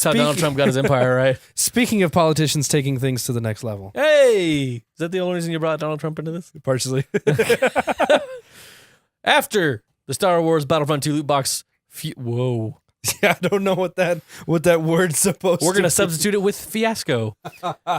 That's how Donald Trump got his empire, right? Speaking of politicians taking things to the next level. Hey! Is that the only reason you brought Donald Trump into this? Partially. After the Star Wars Battlefront 2 loot box... Whoa. Yeah, I don't know what that word's supposed We're to going to substitute it with fiasco.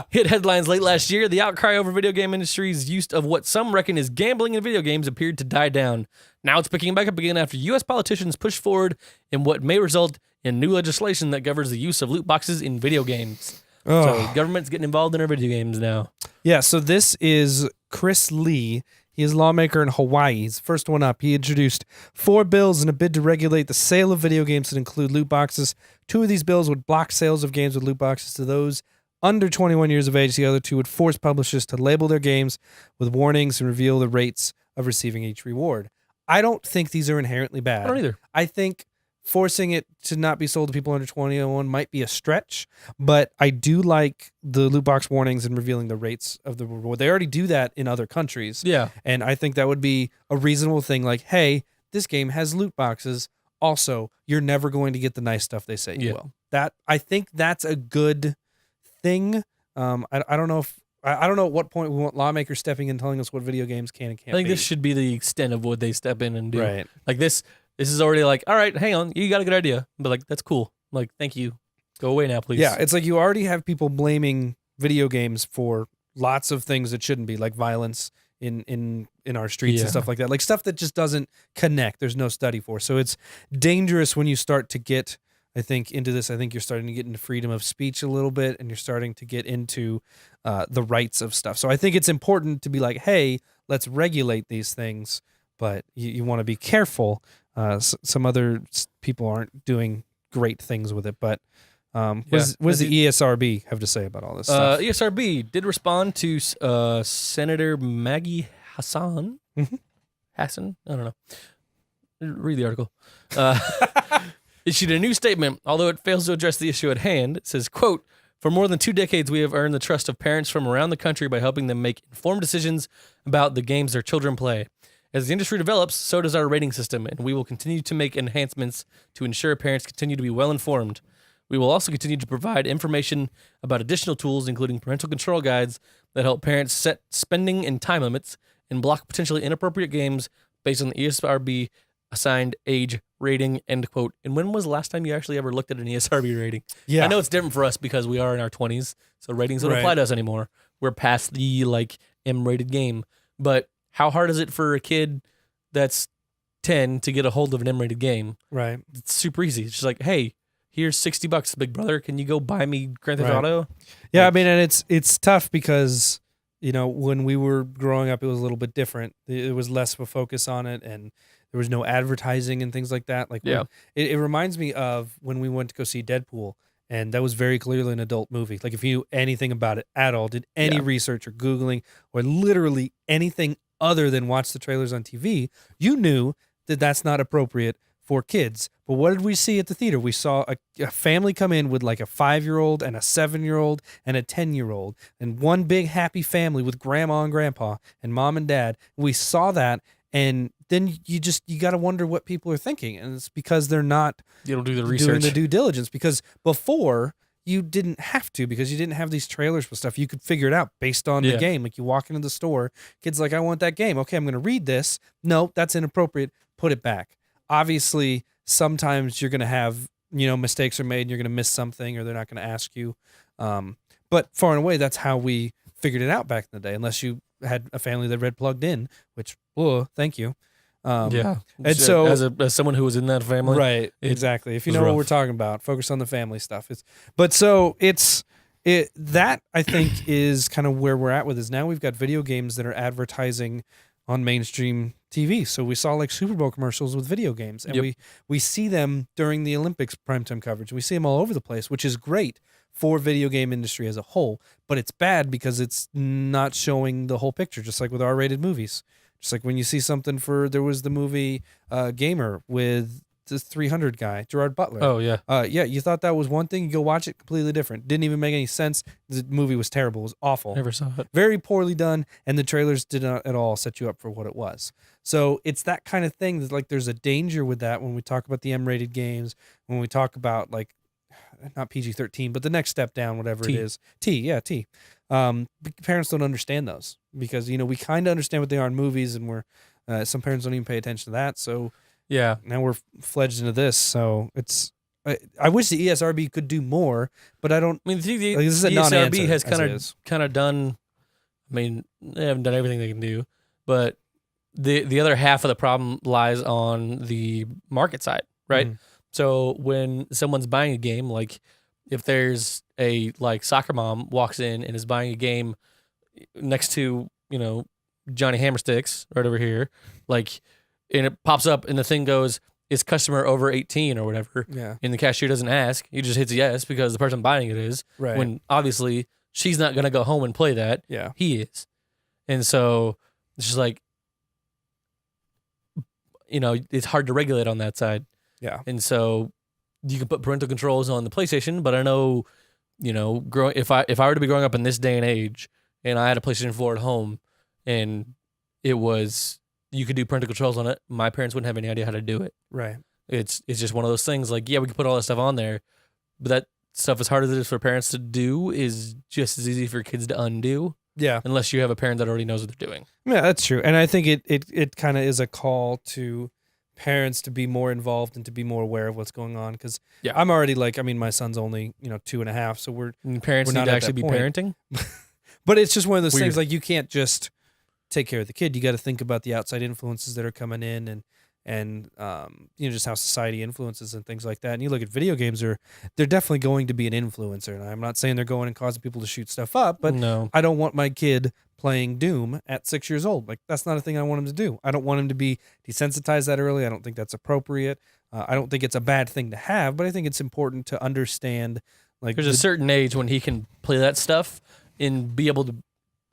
Hit headlines late last year. The outcry over video game industry's use of what some reckon is gambling in video games appeared to die down. Now it's picking back up again after U.S. politicians push forward in what may result in new legislation that governs the use of loot boxes in video games. So government's getting involved in our video games now. Yeah, so this is Chris Lee. He is a lawmaker in Hawaii. He's the first one up. He introduced 4 bills in a bid to regulate the sale of video games that include loot boxes. 2 of these bills would block sales of games with loot boxes to those under 21 years of age. The other 2 would force publishers to label their games with warnings and reveal the rates of receiving each reward. I don't think these are inherently bad. I don't either. I think forcing it to not be sold to people under 21 might be a stretch, but I do like the loot box warnings and revealing the rates of the reward. They already do that in other countries. Yeah. And I think that would be a reasonable thing. Like, hey, this game has loot boxes. Also, you're never going to get the nice stuff they say you will. I think that's a good thing. I don't know if I don't know at what point we want lawmakers stepping in telling us what video games can and can't. I think be. this should be the extent of what they step in and do. Right. Like this is already like, all right, hang on, you got a good idea, but like that's cool. Like, thank you. Go away now, please. Yeah, it's like you already have people blaming video games for lots of things that shouldn't be, like violence in our streets and stuff like that. Like stuff that just doesn't connect. There's no study for. So it's dangerous when you start to get, I think, into this. I think you're starting to get into freedom of speech a little bit, and you're starting to get into the rights of stuff. So I think it's important to be like, hey, let's regulate these things, but you want to be careful. Some other people aren't doing great things with it, but what does the ESRB have to say about all this stuff? ESRB did respond to Senator Maggie Hassan. Hassan? I don't know. Read the article. Issued a new statement, although it fails to address the issue at hand. It says, quote, "For more than 2 decades, we have earned the trust of parents from around the country by helping them make informed decisions about the games their children play. As the industry develops, so does our rating system, and we will continue to make enhancements to ensure parents continue to be well-informed. We will also continue to provide information about additional tools, including parental control guides that help parents set spending and time limits and block potentially inappropriate games based on the ESRB assigned age rating," end quote. And when was the last time you actually ever looked at an ESRB rating? Yeah. I know it's different for us because we are in our 20s, so ratings don't apply to us anymore. We're past the like M-rated game. But how hard is it for a kid that's 10 to get a hold of an M-rated game? Right. It's super easy. It's just like, hey, here's $60, big brother. Can you go buy me Grand Theft Auto? Yeah, I mean, and it's tough because, you know, when we were growing up, it was a little bit different. It was less of a focus on it, and there was no advertising and things like that. Like, it reminds me of when we went to go see Deadpool, and that was very clearly an adult movie. Like, if you knew anything about it at all, did any research or Googling or literally anything other than watch the trailers on TV, you knew that that's not appropriate for kids. But what did we see at the theater? We saw a family come in with like a 5-year-old and a 7-year-old and a 10-year-old and one big happy family with grandma and grandpa and mom and dad. We saw that, and then you got to wonder what people are thinking. And it's because they're not doing the due diligence. Because before, you didn't have to, because you didn't have these trailers for stuff. You could figure it out based on the game. Like, you walk into the store, kid's like, I want that game. Okay, I'm going to read this. No, that's inappropriate. Put it back. Obviously, sometimes you're going to have, you know, mistakes are made and you're going to miss something, or they're not going to ask you. But far and away, that's how we figured it out back in the day, unless you had a family that read plugged in, which, thank you. And so as someone who was in that family, right, exactly. If you know rough. what we're talking about, focus on the family stuff. That I think is kind of where we're at with this. Now we've got video games that are advertising on mainstream TV. So we saw like Super Bowl commercials with video games, and we see them during the Olympics primetime coverage. We see them all over the place, which is great for video game industry as a whole, but it's bad because it's not showing the whole picture, just like with R-rated movies. Just like when you see something there was the movie Gamer with the 300 guy, Gerard Butler. Oh, yeah. You thought that was one thing. You go watch it, completely different. Didn't even make any sense. The movie was terrible. It was awful. Never saw it. Very poorly done, and the trailers did not at all set you up for what it was. So it's that kind of thing that, like, there's a danger with that when we talk about the M-rated games, when we talk about, like, not PG-13, but the next step down, whatever T. it is. T. Parents don't understand those because, we kind of understand what they are in movies, and some parents don't even pay attention to that. So Yeah. now we're fledged into this. So I wish the ESRB could do more, but I don't. I mean, the Like, this is a ESRB non-answer, has as kind of done. I mean, they haven't done everything they can do, but the other half of the problem lies on the market side, right? Mhm. So when someone's buying a game, like if there's a soccer mom walks in and is buying a game next to Johnny Hammersticks right over here, and it pops up and the thing goes, is customer over 18 or whatever, Yeah. and the cashier doesn't ask, he just hits yes because the person buying it is, Right. when obviously she's not gonna go home and play that. Yeah. He is. And so it's just it's hard to regulate on that side. Yeah. And so you can put parental controls on the PlayStation, but I know, if I were to be growing up in this day and age and I had a PlayStation 4 at home and you could do parental controls on it, my parents wouldn't have any idea how to do it. Right. It's just one of those things we could put all that stuff on there, but that stuff, as hard as it is for parents to do, is just as easy for kids to undo. Yeah. Unless you have a parent that already knows what they're doing. Yeah, that's true. And I think it kind of is a call to parents to be more involved and to be more aware of what's going on. Because I'm already my son's only 2.5, so parents we're need not to at actually that be point. parenting. But it's just one of those Weird. things, you can't just take care of the kid. You got to think about the outside influences that are coming in, and just how society influences and things like that. And you look at video games, they're definitely going to be an influencer. And I'm not saying they're going and causing people to shoot stuff up, but No. I don't want my kid playing Doom at 6 years old. That's not a thing I want him to do. I don't want him to be desensitized that early. I don't think that's appropriate. I don't think it's a bad thing to have, but I think it's important to understand. There's a certain age when he can play that stuff and be able to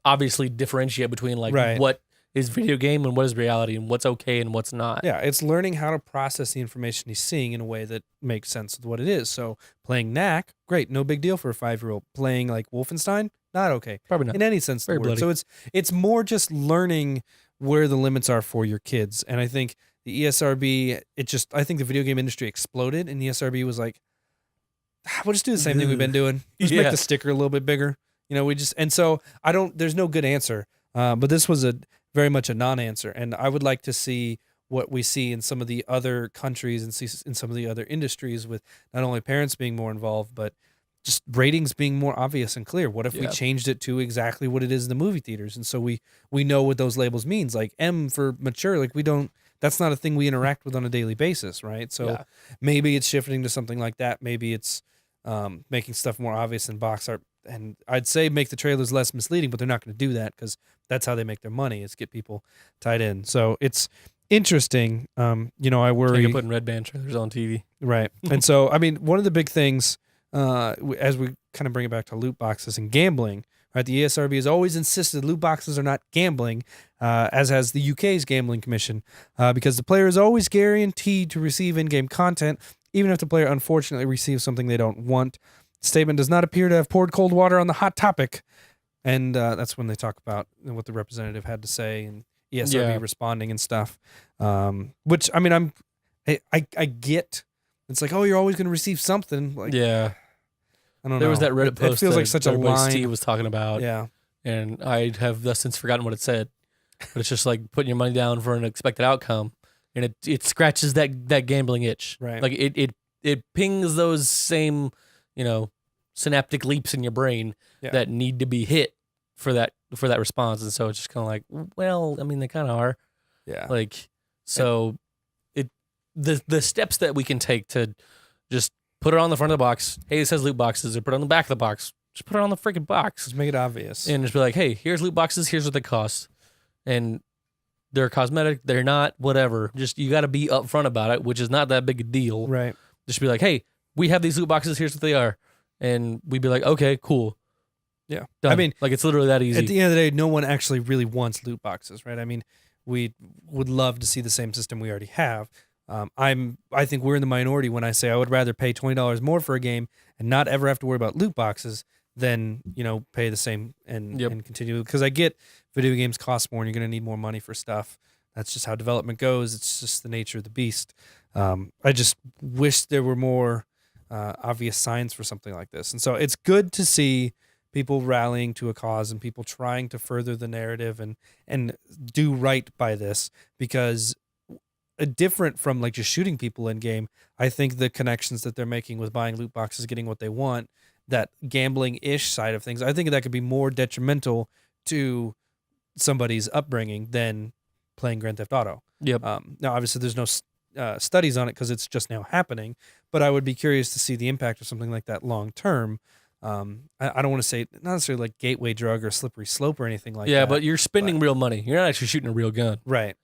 obviously differentiate between what is video game and what is reality and what's okay and what's not. Yeah, it's learning how to process the information he's seeing in a way that makes sense with what it is. So playing Knack, great, no big deal for a 5-year-old. Playing Wolfenstein, not okay. Probably not. In any sense of Very the word. bloody. So it's more just learning where the limits are for your kids. And I think the ESRB, I think the video game industry exploded, and the ESRB was like, we'll just do the same thing we've been doing. Just make the sticker a little bit bigger. There's no good answer. But this was very much a non-answer. And I would like to see what we see in some of the other countries and see in some of the other industries, with not only parents being more involved, but just ratings being more obvious and clear. What if we changed it to exactly what it is in the movie theaters? And so we know what those labels means, like M for mature, that's not a thing we interact with on a daily basis, right? So maybe it's shifting to something like that. Maybe it's making stuff more obvious in box art. And I'd say make the trailers less misleading, but they're not going to do that because that's how they make their money, is get people tied in. So it's interesting. I worry. You're putting red band trailers on TV. Right. And so, one of the big things, as we kind of bring it back to loot boxes and gambling, right? The ESRB has always insisted loot boxes are not gambling, as has the UK's Gambling Commission, because the player is always guaranteed to receive in-game content, even if the player unfortunately receives something they don't want. The statement does not appear to have poured cold water on the hot topic. And that's when they talk about what the representative had to say and ESRB responding and stuff. Which, I get. It's like, oh, you're always going to receive something. I don't know. There was that Reddit post it feels like such a line. Steve was talking about. Yeah. And I have thus since forgotten what it said. But it's just like putting your money down for an expected outcome. And it scratches that gambling itch. Right. It pings those same, synaptic leaps in your brain that need to be hit for that response. And so it's just kind of like, well, they kind of are. Yeah. The steps that we can take to just put it on the front of the box. Hey, it says loot boxes, or put it on the back of the box. Just put it on the freaking box. Just make it obvious. And just be like, hey, here's loot boxes. Here's what they cost. And they're cosmetic. They're not, whatever. Just, you got to be upfront about it, which is not that big a deal. Right. Just be like, hey, we have these loot boxes. Here's what they are. And we'd be like, okay, cool. Yeah. Done. It's literally that easy. At the end of the day, no one actually really wants loot boxes, right? We would love to see the same system we already have. I think we're in the minority when I say I would rather pay $20 more for a game and not ever have to worry about loot boxes than, pay the same and continue. Because I get video games cost more and you're going to need more money for stuff. That's just how development goes. It's just the nature of the beast. I just wish there were more obvious signs for something like this. And so it's good to see people rallying to a cause and people trying to further the narrative and do right by this, because different from like just shooting people in game, I think the connections that they're making with buying loot boxes, getting what they want, that gambling-ish side of things, I think that could be more detrimental to somebody's upbringing than playing Grand Theft Auto. Yep. Now, obviously, there's no studies on it because it's just now happening, but I would be curious to see the impact of something like that long term. I don't want to say not necessarily like gateway drug or slippery slope or anything like that. Yeah, but you're spending real money. You're not actually shooting a real gun. Right.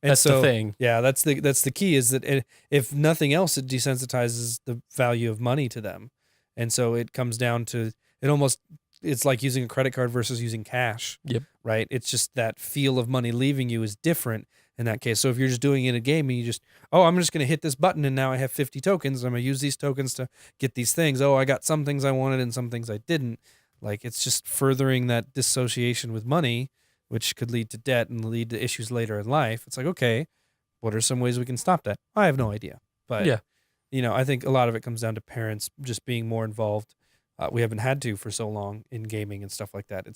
And that's the thing. Yeah, that's the key, is that if nothing else, it desensitizes the value of money to them. And so it comes down to it's like using a credit card versus using cash. Yep. Right? It's just that feel of money leaving you is different in that case. So if you're just doing it in a game and you just, I'm just going to hit this button and now I have 50 tokens. I'm going to use these tokens to get these things. I got some things I wanted and some things I didn't. Like, it's just furthering that dissociation with money, which could lead to debt and lead to issues later in life. It's like, okay, what are some ways we can stop that? I have no idea. But, yeah, I think a lot of it comes down to parents just being more involved. We haven't had to for so long in gaming and stuff like that.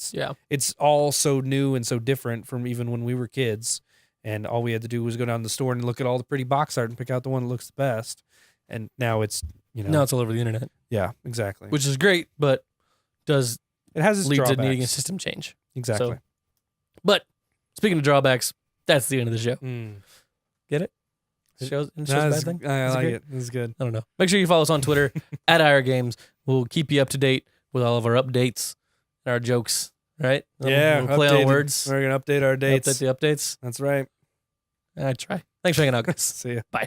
It's all so new and so different from even when we were kids. And all we had to do was go down to the store and look at all the pretty box art and pick out the one that looks the best. And now it's, now it's all over the internet. Yeah, exactly. Which is great, but it has its lead drawbacks. to needing a system change. Exactly. So, but speaking of drawbacks, that's the end of the show. Get it? Show's a bad thing? I like it. This is good. I don't know. Make sure you follow us on Twitter at IRGames. We'll keep you up to date with all of our updates and our jokes, right? Yeah. We'll play on words. We're going to update our dates. Update the updates. That's right. I try. Thanks for hanging out, guys. See ya. Bye.